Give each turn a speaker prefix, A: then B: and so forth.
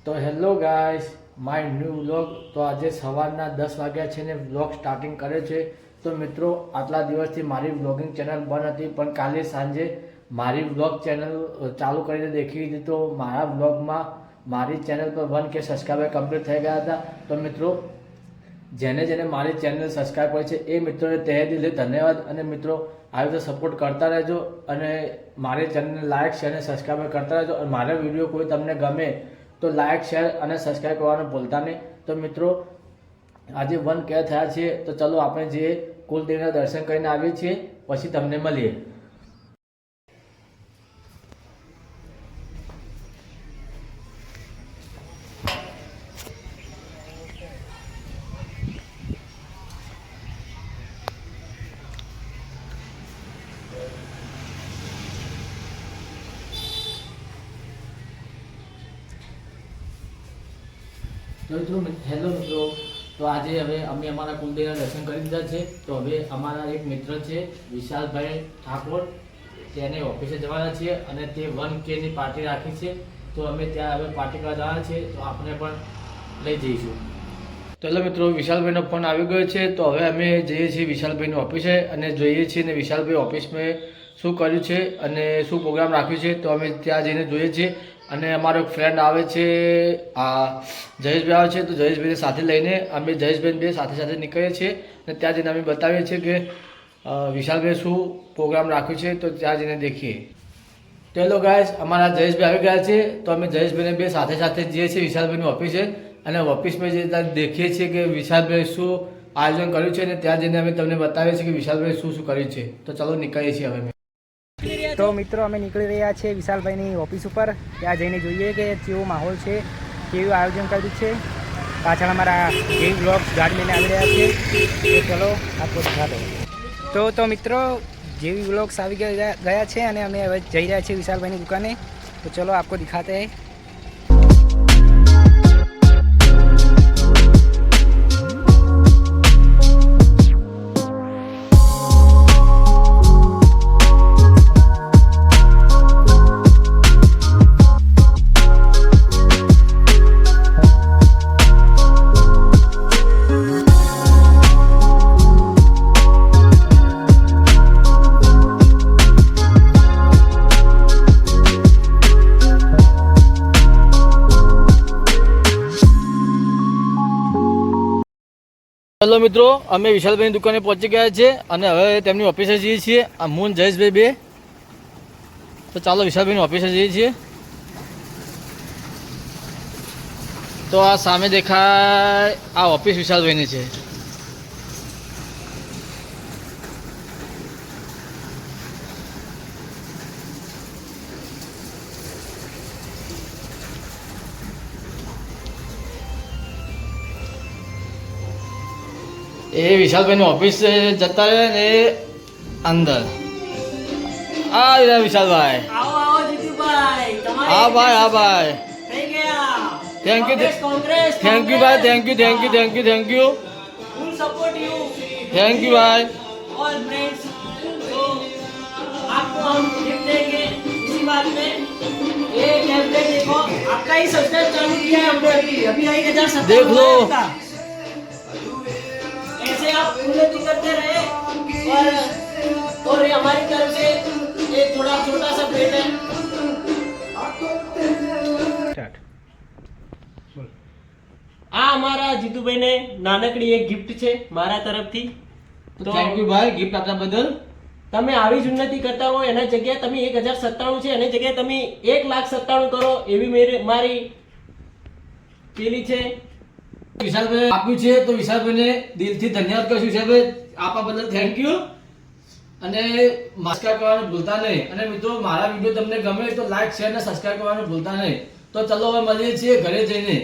A: તો hello guys, my new vlog. તો આજે સવારના 10 વાગ્યા છે ને વ્લોગ સ્ટાર્ટિંગ કરે છે. તો મિત્રો, આટલા દિવસથી મારી વ્લોગિંગ ચેનલ બંધ હતી, પણ કાલે સાંજે મારી વ્લોગ ચેનલ ચાલુ કરીને દેખી દીધી. તો મારા વ્લોગમાં મારી ચેનલ પર 1K સબસ્ક્રાઈબર કમ્પ્લીટ થઈ ગયા હતા. તો મિત્રો, જેને જેને મારી ચેનલ સબસ્ક્રાઈબ કરી છે એ મિત્રોને તહે દિલથી ધન્યવાદ. અને મિત્રો, આવી રીતે સપોર્ટ કરતા રહેજો અને મારી ચેનલને લાઇક શેર અને સબસ્ક્રાઈબ કરતા રહેજો. અને મારા વિડીયો કોઈ તમને ગમે તો લાઇક શેર અને સબસ્ક્રાઈબ કરવાનું ભૂલતા નહીં. તો મિત્રો, આજે 1K થયા છે, તો ચલો આપણે જે કુલદેવીના દર્શન કરીને આવીએ છીએ, પછી તમને મળીએ. હેલો મિત્રો, તો આજે હવે અમે અમારા કુલદેવના દર્શન કરી દીધા છે. તો હવે અમારા એક મિત્ર છે વિશાલભાઈ ઠાકોર, તેને ઓફિસે જવાના છીએ અને તે 1K ની પાર્ટી રાખી છે. તો અમે ત્યાં હવે પાર્ટી કરવા જવાના છીએ, તો આપણે પણ લઈ જઈશું. તો હેલો મિત્રો, વિશાલભાઈનો ફોન આવી ગયો છે. તો હવે અમે જઈએ છીએ વિશાલભાઈની ઓફિસે અને જોઈએ છીએ ને વિશાલભાઈ ઓફિસમાં શું કર્યું છે અને શું પ્રોગ્રામ રાખ્યું છે. તો અમે ત્યાં જઈને જોઈએ છીએ. અને અમારો એક ફ્રેન્ડ આવે છે, જયેશભાઈ આવે છે. તો જયેશભાઈને સાથે લઈને અમે જયેશભાઈ બે સાથે સાથે નીકળીએ છીએ અને ત્યાં જઈને અમે બતાવીએ છીએ કે વિશાલભાઈ શું પ્રોગ્રામ રાખ્યું છે. તો ત્યાં જઈને દેખીએ. તો હેલો ગાઈસ, અમારા જયેશભાઈ આવી ગયા છે. તો અમે જયેશભાઈને બે સાથે સાથે જઈએ છીએ વિશાલભાઈની ઓફિસે અને ઓફિસમાં જે દેખીએ છીએ કે વિશાલભાઈ શું આયોજન કર્યું છે અને ત્યાં જઈને અમે તમને બતાવીએ છીએ કે વિશાલભાઈ શું શું કર્યું છે. તો ચાલો નીકળીએ છીએ હવે.
B: તો મિત્રો, અમે નીકળી રહ્યા છીએ વિશાલભાઈની ઓફિસ ઉપર. ત્યાં જઈને જોઈએ કે કેવો માહોલ છે, કેવું આયોજન કર્યું છે. પાછળ અમારા જેવી બ્લોગ્સ ગાડી લઈને આવી રહ્યા છે. તો ચલો આપકો દિખાતો. તો મિત્રો, જેવી બ્લોગ્સ આવી ગયા છે અને અમે હવે જઈ રહ્યા છીએ વિશાલભાઈની દુકાને. તો ચલો આપકો દિખાતે હૈ.
A: હેલો મિત્રો, અમે વિશાલભાઈની દુકાને પહોંચી ગયા છે અને હવે તેમની ઓફિસે જઈએ છીએ. આ મૂન જયેશભાઈ બે. તો ચાલો વિશાલભાઈની ઓફિસે જઈએ છીએ. તો આ સામે દેખાય આ ઓફિસ વિશાલભાઈની છે. એ વિશાલભાઈની ઓફિસ જતા રહે ને અંદર. આ રહ્યા વિશાલભાઈ.
C: આવો આવો જીતુભાઈ.
A: હા ભાઈ, હા ભાઈ.
C: થઈ ગયા.
A: Thank you,
C: Congress.
A: Thank you ભાઈ, thank you, thank you, thank you, thank you,
C: full support you.
A: Thank you भाई.
C: All friends. तो आपको हम गिफ्ट देंगे इसी बात में. ये टेम्पलेट देखो, आपका ही सब्सक्राइब चालू किया है हमने अभी अभी 1057
A: देख लो.
C: ऐसे आप उन्नति करते रहे. और ये हमारी तरफ से एक थोड़ा छोटा सा भेंट है. આ અમારા જીતુભાઈને નાનકડી એક ગિફ્ટ છે મારા તરફથી.
A: તો થેન્ક યુ ભાઈ ગિફ્ટ આપવા બદલ.
C: તમે આવી જ ઉન્નતિ કરતા હો, એના જગ્યાએ તમે 1097 છે એની જગ્યાએ તમે 1,97,000 કરો એવી મારી પેલી છે.
A: વિશાલભાઈ આપ્યું છે તો વિશાલભાઈને દિલથી ધન્યવાદ કહું છું. વિશાલભાઈ આપવા બદલ થેન્ક યુ. અને સબસ્ક્રાઇબ કરવાનું ભૂલતા નહીં. અને મિત્રો, મારા વિડીયો તમને ગમે તો લાઈક શેર અને સબસ્ક્રાઇબ કરવાનું ભૂલતા નહીં. તો ચલો હવે મળીએ છીએ ઘરે જઈને.